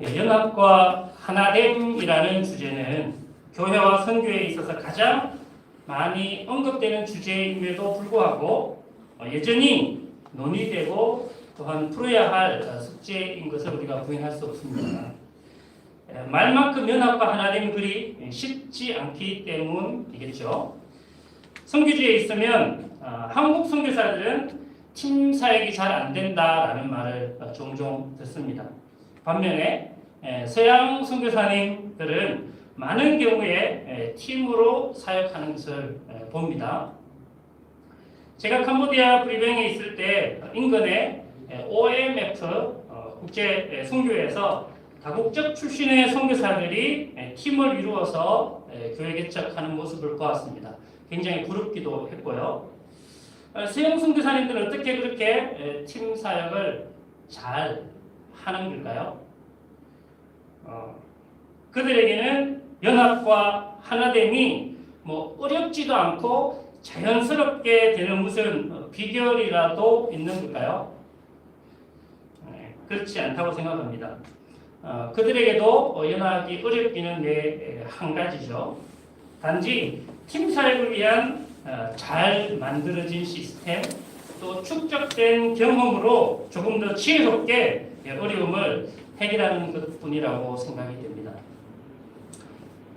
연합과 하나됨이라는 주제는 교회와 선교에 있어서 가장 많이 언급되는 주제임에도 불구하고 여전히 논의되고 또한 풀어야 할 숙제인 것을 우리가 부인할 수 없습니다. 말만큼 연합과 하나됨이 그리 쉽지 않기 때문이겠죠. 선교지에 있으면 한국 선교사들은 팀 사역이 잘 안 된다라는 말을 종종 듣습니다. 반면에 서양 선교사님들은 많은 경우에 팀으로 사역하는 것을 봅니다. 제가 캄보디아 프리뱅에 있을 때 인근의 OMF 국제 선교회에서 다국적 출신의 선교사들이 팀을 이루어서 교회 개척하는 모습을 보았습니다. 굉장히 부럽기도 했고요. 서양 선교사님들은 어떻게 그렇게 팀 사역을 잘 하는 걸까요? 그들에게는 연합과 하나됨이 어렵지도 않고 자연스럽게 되는 무슨 비결이라도 있는 걸까요? 그렇지 않다고 생각합니다. 그들에게도 연합이 어렵기는 한 가지죠. 단지 팀 사역을 위한 잘 만들어진 시스템, 또 축적된 경험으로 조금 더 지혜롭게 어려움을 해결하는 것뿐이라고 생각이 됩니다.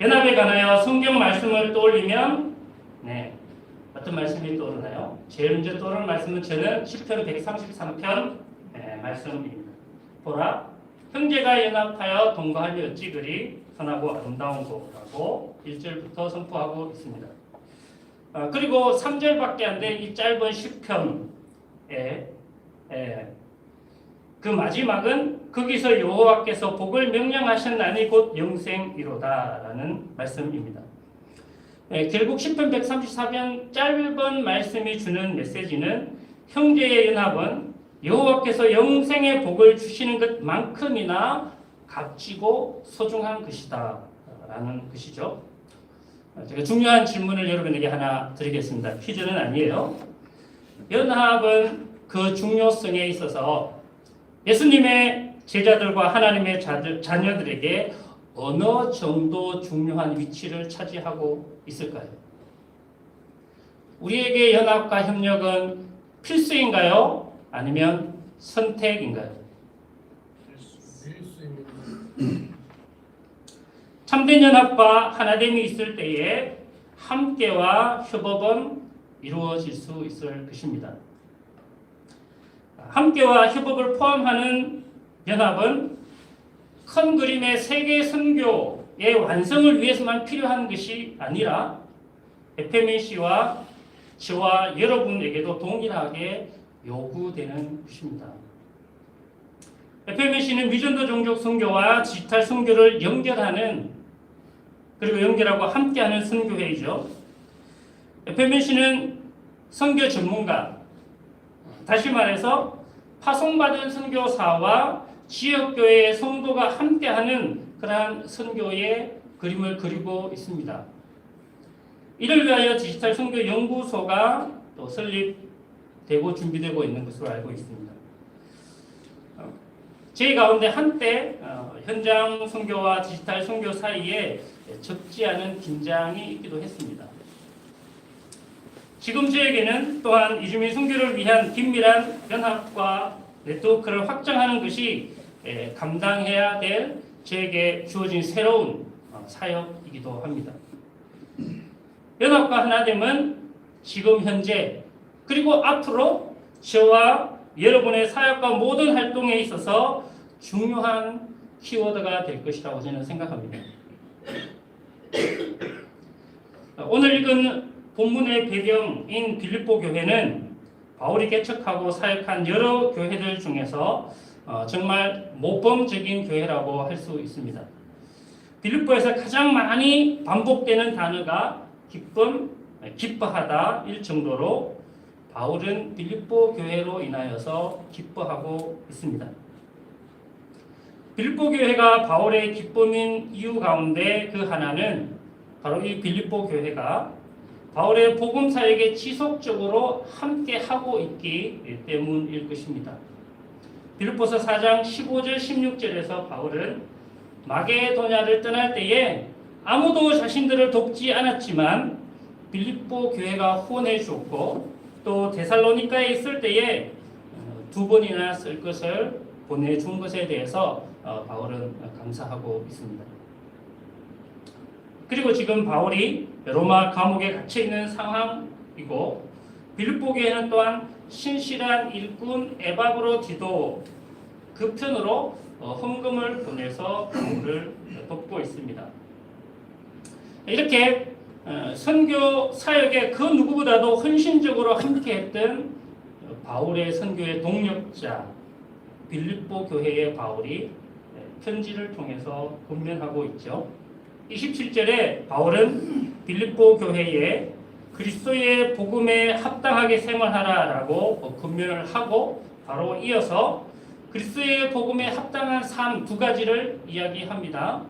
연합에 관하여 성경 말씀을 떠올리면 어떤 말씀이 떠오르나요? 제일 먼저 떠오르는 말씀은 저는 시편 133편 말씀입니다. 보라, 형제가 연합하여 동거하려 어찌 그리 선하고 아름다운 거라고 1절부터 선포하고 있습니다. 그리고 3절밖에 안 된 이 짧은 시편에 그 마지막은 거기서 여호와께서 복을 명령하셨나니 곧 영생이로다라는 말씀입니다. 결국 시편 134편 짧은 말씀이 주는 메시지는 형제의 연합은 여호와께서 영생의 복을 주시는 것만큼이나 값지고 소중한 것이다 라는 것이죠. 제가 중요한 질문을 여러분에게 하나 드리겠습니다. 퀴즈는 아니에요. 연합은 그 중요성에 있어서 예수님의 제자들과 하나님의 자녀들에게 어느 정도 중요한 위치를 차지하고 있을까요? 우리에게 연합과 협력은 필수인가요? 아니면 선택인가요? 참된 연합과 하나됨이 있을 때에 함께와 협업은 이루어질 수 있을 것입니다. 함께와 협업을 포함하는 연합은 큰 그림의 세계 선교의 완성을 위해서만 필요한 것이 아니라 FMC와 저와 여러분에게도 동일하게 요구되는 것입니다. FMC는 미전도 종족 선교와 디지털 선교를 연결하는 그리고 연결하고 함께하는 선교회이죠. FMC는 선교 전문가, 다시 말해서 파송받은 선교사와 지역교회의 성도가 함께하는 그러한 선교의 그림을 그리고 있습니다. 이를 위하여 디지털 선교 연구소가 또 설립되고 준비되고 있는 것으로 알고 있습니다. 제 가운데 한때 현장 선교와 디지털 선교 사이에 적지 않은 긴장이 있기도 했습니다. 지금 저에게는 또한 이주민 선교를 위한 긴밀한 연합과 네트워크를 확장하는 것이 감당해야 될 저에게 주어진 새로운 사역이기도 합니다. 연합과 하나됨은 지금 현재 그리고 앞으로 저와 여러분의 사역과 모든 활동에 있어서 중요한 키워드가 될 것이라고 저는 생각합니다. 오늘 읽은 본문의 배경인 빌립보 교회는 바울이 개척하고 사역한 여러 교회들 중에서 정말 모범적인 교회라고 할 수 있습니다. 빌립보에서 가장 많이 반복되는 단어가 기쁨, 기뻐하다일 정도로 바울은 빌립보 교회로 인하여서 기뻐하고 있습니다. 빌립보 교회가 바울의 기쁨인 이유 가운데 그 하나는 바로 이 빌립보 교회가 바울의 복음 사역에 지속적으로 함께 하고 있기 때문일 것입니다. 빌립보서 4장 15절 16절에서 바울은 마게도냐를 떠날 때에 아무도 자신들을 돕지 않았지만 빌립보 교회가 후원해 주었고 또 데살로니가에 있을 때에 2번이나 쓸 것을 보내준 것에 대해서 바울은 감사하고 있습니다. 그리고 지금 바울이 로마 감옥에 갇혀 있는 상황이고 빌립보 교회는 또한 신실한 일꾼 에바브로디도 그 편으로 헌금을 보내서 바울을 돕고 있습니다. 이렇게 선교 사역에 그 누구보다도 헌신적으로 함께했던 바울의 선교의 동력자 빌립보 교회의 바울이 편지를 통해서 권면하고 있죠. 27절에 바울은 빌립보 교회에 그리스도의 복음에 합당하게 생활하라라고 권면을 하고 바로 이어서 그리스도의 복음에 합당한 삶 2가지를 이야기합니다.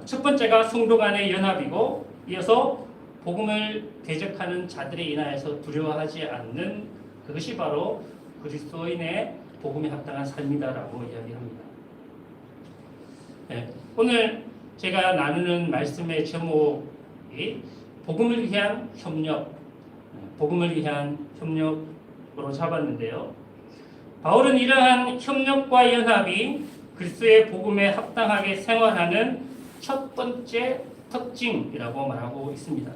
첫 번째가 성도 간의 연합이고 이어서 복음을 대적하는 자들에 인하여서 두려워하지 않는 그것이 바로 그리스도인의 복음에 합당한 삶이다라고 이야기합니다. 오늘 제가 나누는 말씀의 제목이 복음을 위한 협력, 복음을 위한 협력으로 잡았는데요. 바울은 이러한 협력과 연합이 그리스도의 복음에 합당하게 생활하는 첫 번째 특징이라고 말하고 있습니다.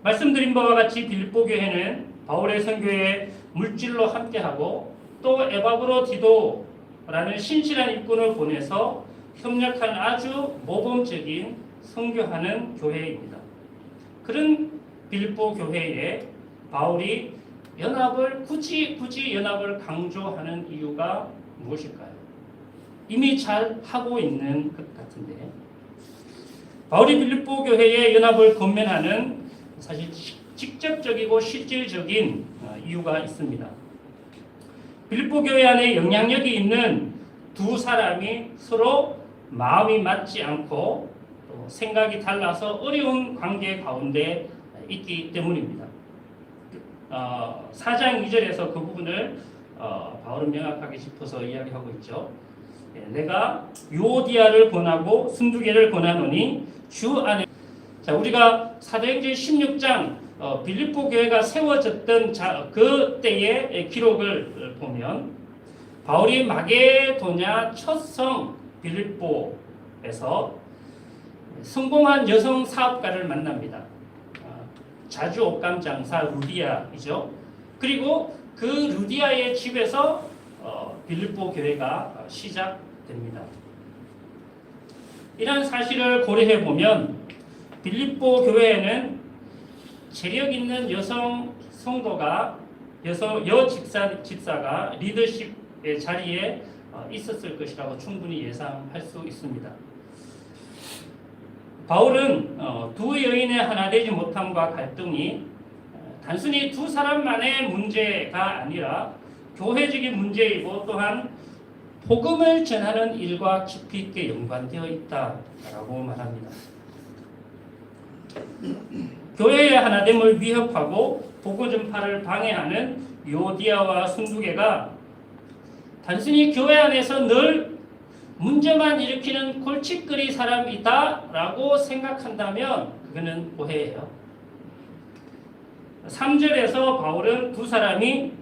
말씀드린 바와 같이 빌립보 교회는 바울의 선교에 물질로 함께하고 또 에바브로디도라는 신실한 일꾼을 보내서 협력하는 아주 모범적인 선교하는 교회입니다. 그런 빌립보 교회에 바울이 연합을 굳이 연합을 강조하는 이유가 무엇일까요? 이미 잘 하고 있는 것 같은데 바울이 빌립보 교회의 연합을 권면하는 사실 직접적이고 실질적인 이유가 있습니다. 빌립보 교회 안에 영향력이 있는 2 사람이 서로 마음이 맞지 않고 또 생각이 달라서 어려운 관계 가운데 있기 때문입니다. 4장 2절에서 그 부분을 바울은 명확하게 짚어서 이야기하고 있죠. 내가 유오디아를 권하고 순두개를 권하노니 주 안에. 자, 우리가 사도행전 16장 빌립보 교회가 세워졌던 그 때의 기록을 보면 바울이 마게도냐 첫 성 빌립보에서 성공한 여성 사업가를 만납니다. 자주 옷감 장사 루디아이죠. 그리고 그 루디아의 집에서 빌립보 교회가 시작됩니다. 이런 사실을 고려해 보면 빌립보 교회에는 재력 있는 여성 성도가 집사가 리더십의 자리에 있었을 것이라고 충분히 예상할 수 있습니다. 바울은 2 여인의 하나 되지 못함과 갈등이 단순히 2 사람만의 문제가 아니라 교회적인 문제이고 또한 복음을 전하는 일과 깊이 있게 연관되어 있다라고 말합니다. 교회의 하나됨을 위협하고 복음 전파를 방해하는 유오디아와 순두개가 단순히 교회 안에서 늘 문제만 일으키는 골칫거리 사람이다라고 생각한다면 그거는 오해예요. 3절에서 바울은 2 사람이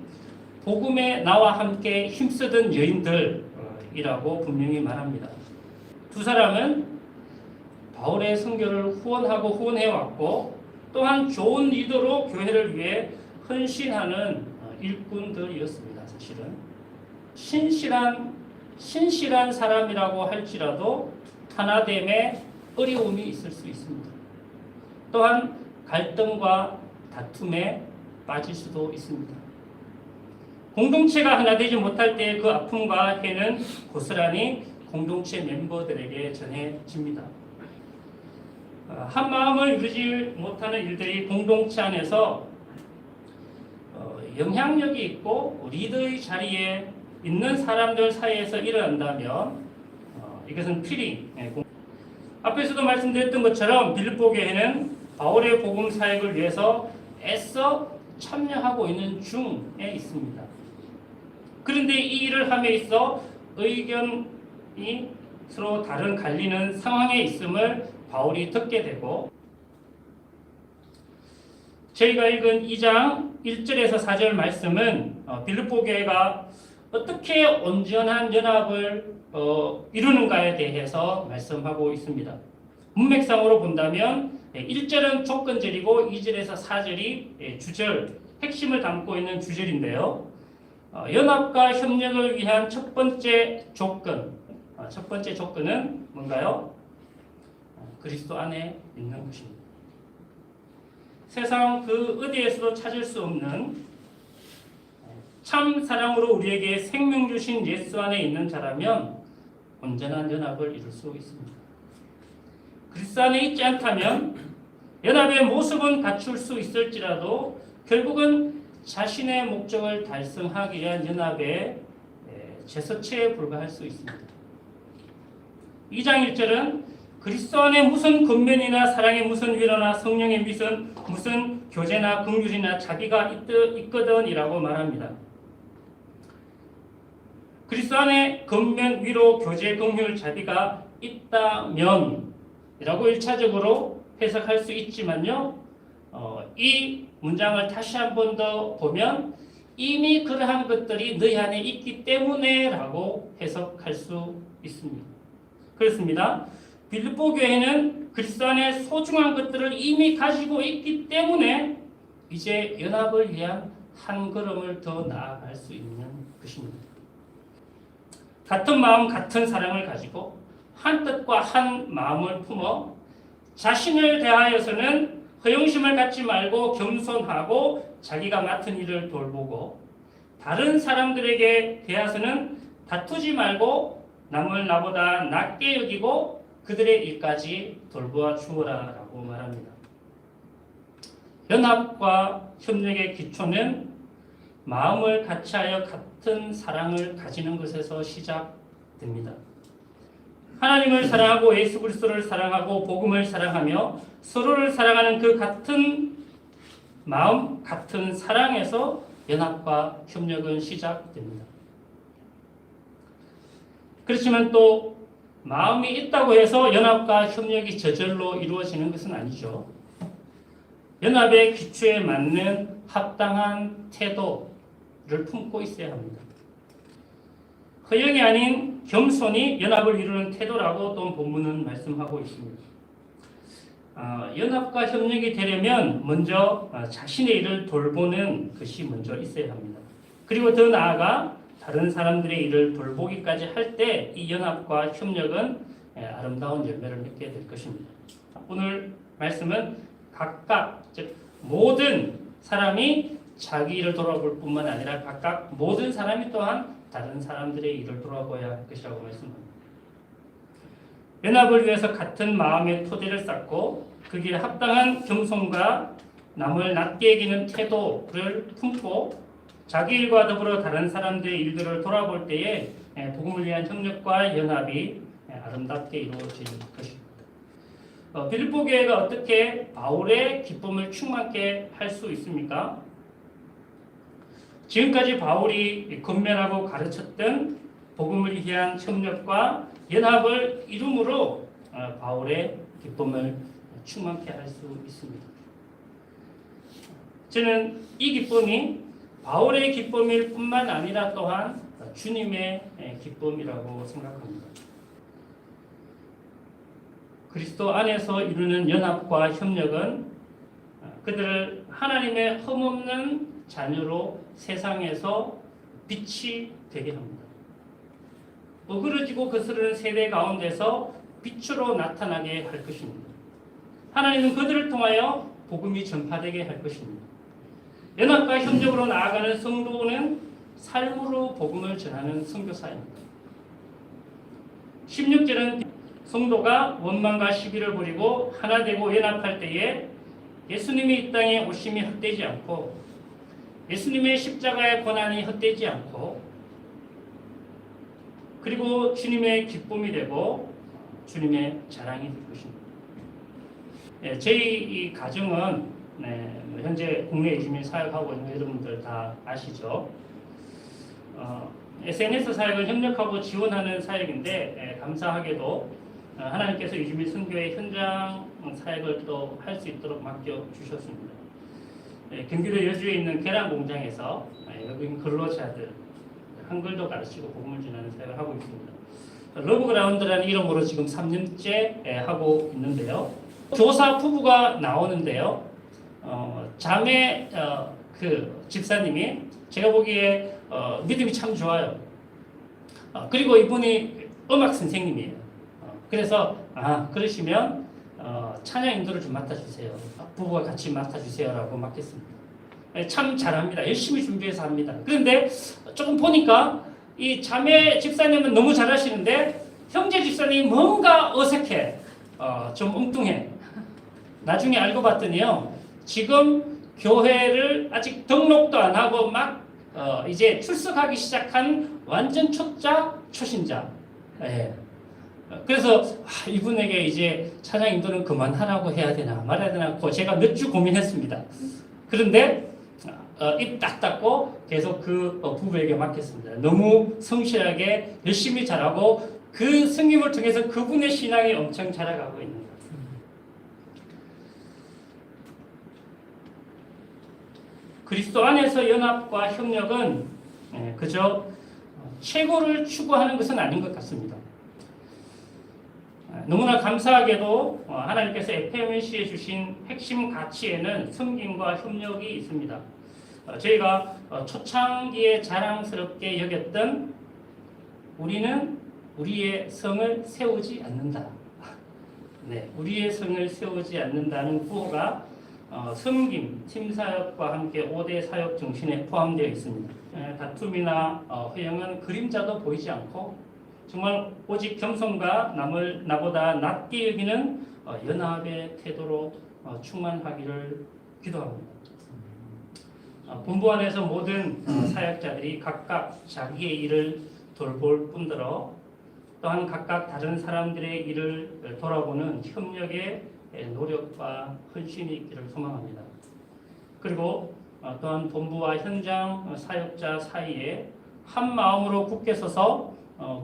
복음에 나와 함께 힘쓰던 여인들이라고 분명히 말합니다. 2 사람은 바울의 선교를 후원하고 후원해왔고 또한 좋은 리더로 교회를 위해 헌신하는 일꾼들이었습니다. 사실은 신실한 사람이라고 할지라도 하나됨에 어려움이 있을 수 있습니다. 또한 갈등과 다툼에 빠질 수도 있습니다. 공동체가 하나 되지 못할 때 그 아픔과 해는 고스란히 공동체 멤버들에게 전해집니다. 한 마음을 이루지 못하는 일들이 공동체 안에서 영향력이 있고 리더의 자리에 있는 사람들 사이에서 일어난다면 이것은 필히 앞에서도 말씀드렸던 것처럼 빌립보 교회는 바울의 복음 사역을 위해서 애써 참여하고 있는 중에 있습니다. 그런데 이 일을 함에 있어 의견이 서로 다른 갈리는 상황에 있음을 바울이 듣게 되고, 저희가 읽은 2장 1절에서 4절 말씀은 빌립보 교회가 어떻게 온전한 연합을 이루는가에 대해서 말씀하고 있습니다. 문맥상으로 본다면 1절은 조건절이고 2절에서 4절이 주절, 핵심을 담고 있는 주절인데요. 연합과 협력을 위한 첫 번째 조건은 뭔가요? 그리스도 안에 있는 것입니다. 세상 그 어디에서도 찾을 수 없는 참 사랑으로 우리에게 생명 주신 예수 안에 있는 자라면 온전한 연합을 이룰 수 있습니다. 그리스도 안에 있지 않다면 연합의 모습은 갖출 수 있을지라도 결국은 자신의 목적을 달성하기 위한 연합의 제서체에 불과할 수 있습니다. 2장 1절은 그리스도 안에 무슨 권면이나 사랑의 무슨 위로나 성령의 무슨 교제나 긍휼이나 자비가 있거든이라고 말합니다. 그리스도 안에 권면, 위로, 교제, 긍휼, 자비가 있다면 이라고 1차적으로 해석할 수 있지만요. 이 문장을 다시 한 번 더 보면 이미 그러한 것들이 너희 안에 있기 때문에 라고 해석할 수 있습니다. 그렇습니다. 빌립보 교회는 그리스도 안에 소중한 것들을 이미 가지고 있기 때문에 이제 연합을 위한 한 걸음을 더 나아갈 수 있는 것입니다. 같은 마음, 같은 사랑을 가지고 한 뜻과 한 마음을 품어 자신을 대하여서는 허영심을 갖지 말고 겸손하고 자기가 맡은 일을 돌보고 다른 사람들에게 대해서는 다투지 말고 남을 나보다 낮게 여기고 그들의 일까지 돌보아 주어라 라고 말합니다. 연합과 협력의 기초는 마음을 같이하여 같은 사랑을 가지는 것에서 시작됩니다. 하나님을 사랑하고 예수 그리스도를 사랑하고 복음을 사랑하며 서로를 사랑하는 그 같은 마음, 같은 사랑에서 연합과 협력은 시작됩니다. 그렇지만 또 마음이 있다고 해서 연합과 협력이 저절로 이루어지는 것은 아니죠. 연합의 기초에 맞는 합당한 태도를 품고 있어야 합니다. 허영이 아닌 겸손이 연합을 이루는 태도라고 또 본문은 말씀하고 있습니다. 연합과 협력이 되려면 먼저 자신의 일을 돌보는 것이 먼저 있어야 합니다. 그리고 더 나아가 다른 사람들의 일을 돌보기까지 할 때 이 연합과 협력은 아름다운 열매를 맺게 될 것입니다. 오늘 말씀은 각각, 즉 모든 사람이 자기 일을 돌아볼 뿐만 아니라 각각 모든 사람이 또한 다른 사람들의 일을 돌아봐야 할 것이라고 말씀합니다. 연합을 위해서 같은 마음의 토대를 쌓고 거기에 합당한 겸손과 남을 낮게 여기는 태도를 품고 자기 일과 더불어 다른 사람들의 일들을 돌아볼 때에 복음을 위한 협력과 연합이 아름답게 이루어질 것입니다. 빌립보 교회가 어떻게 바울의 기쁨을 충만케 할 수 있습니까? 지금까지 바울이 권면하고 가르쳤던 복음을 위한 협력과 연합을 이룸으로 바울의 기쁨을 충만케 할 수 있습니다. 저는 이 기쁨이 바울의 기쁨일 뿐만 아니라 또한 주님의 기쁨이라고 생각합니다. 그리스도 안에서 이루는 연합과 협력은 그들을 하나님의 흠없는 자녀로 세상에서 빛이 되게 합니다. 어그러지고 거스르는 세대 가운데서 빛으로 나타나게 할 것입니다. 하나님은 그들을 통하여 복음이 전파되게 할 것입니다. 연합과 협력으로 나아가는 성도는 삶으로 복음을 전하는 선교사입니다. 16절은 성도가 원망과 시비를 버리고 하나 되고 연합할 때에 예수님이 이 땅에 오심이 헛되지 않고 예수님의 십자가의 고난이 헛되지 않고 그리고 주님의 기쁨이 되고 주님의 자랑이 될 것입니다. 저희 이 가정은 현재 국내 이주민 사역하고 있는 여러분들 다 아시죠? SNS 사역을 협력하고 지원하는 사역인데 감사하게도 하나님께서 이주민 선교회 현장 사역을 또 할 수 있도록 맡겨 주셨습니다. 경기도 여주에 있는 계란 공장에서 여기 근로자들 한글도 가르치고 복음을 전하는 사역을 하고 있습니다. 러브그라운드라는 이름으로 지금 3년째 하고 있는데요. 교사 부부가 나오는데요. 자매 그 집사님이 제가 보기에 믿음이 참 좋아요. 그리고 이분이 음악 선생님이에요. 그래서 그러시면 찬양 인도를 좀 맡아주세요. 부부가 같이 맡아주세요라고 맡겼습니다. 참 잘합니다. 열심히 준비해서 합니다. 그런데 조금 보니까 이 자매 집사님은 너무 잘하시는데 형제 집사님이 뭔가 어색해. 좀 엉뚱해. 나중에 알고 봤더니요. 지금 교회를 아직 등록도 안 하고 막 이제 출석하기 시작한 완전 초짜 초신자. 예. 그래서 이분에게 이제 찬양 인도는 그만하라고 해야 되나 말아야 되나 제가 몇 주 고민했습니다. 그런데 입 딱 닫고 계속 그 부부에게 맡겼습니다. 너무 성실하게 열심히 잘하고 그 성김을 통해서 그분의 신앙이 엄청 자라가고 있는 것 같습니다. 그리스도 안에서 연합과 협력은 그저 최고를 추구하는 것은 아닌 것 같습니다. 너무나 감사하게도 하나님께서 FMC에 주신 핵심 가치에는 섬김과 협력이 있습니다. 저희가 초창기에 자랑스럽게 여겼던 우리는 우리의 성을 세우지 않는다. 네, 우리의 성을 세우지 않는다는 구호가 섬김, 팀사역과 함께 5대 사역 정신에 포함되어 있습니다. 다툼이나 회영은 그림자도 보이지 않고 정말 오직 겸손과 남을 나보다 낮게 여기는 연합의 태도로 충만하기를 기도합니다. 본부 안에서 모든 사역자들이 각각 자기의 일을 돌볼 뿐더러 또한 각각 다른 사람들의 일을 돌아보는 협력의 노력과 헌신이 있기를 소망합니다. 그리고 또한 본부와 현장 사역자 사이에 한 마음으로 굳게 서서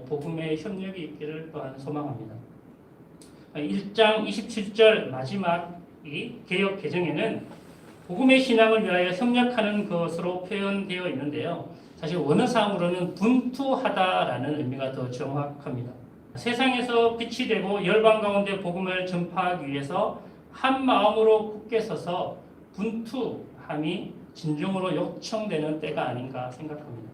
복음의 협력이 있기를 또한 소망합니다. 1장 27절 마지막이 개역 개정에는 복음의 신앙을 위하여 협력하는 것으로 표현되어 있는데요. 사실 원어상으로는 분투하다라는 의미가 더 정확합니다. 세상에서 빛이 되고 열방 가운데 복음을 전파하기 위해서 한 마음으로 굳게 서서 분투함이 진정으로 요청되는 때가 아닌가 생각합니다.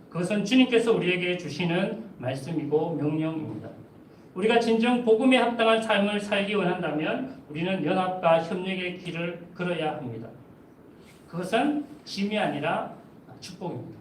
그것은 주님께서 우리에게 주시는 말씀이고 명령입니다. 우리가 진정 복음에 합당한 삶을 살기 원한다면 우리는 연합과 협력의 길을 걸어야 합니다. 그것은 짐이 아니라 축복입니다.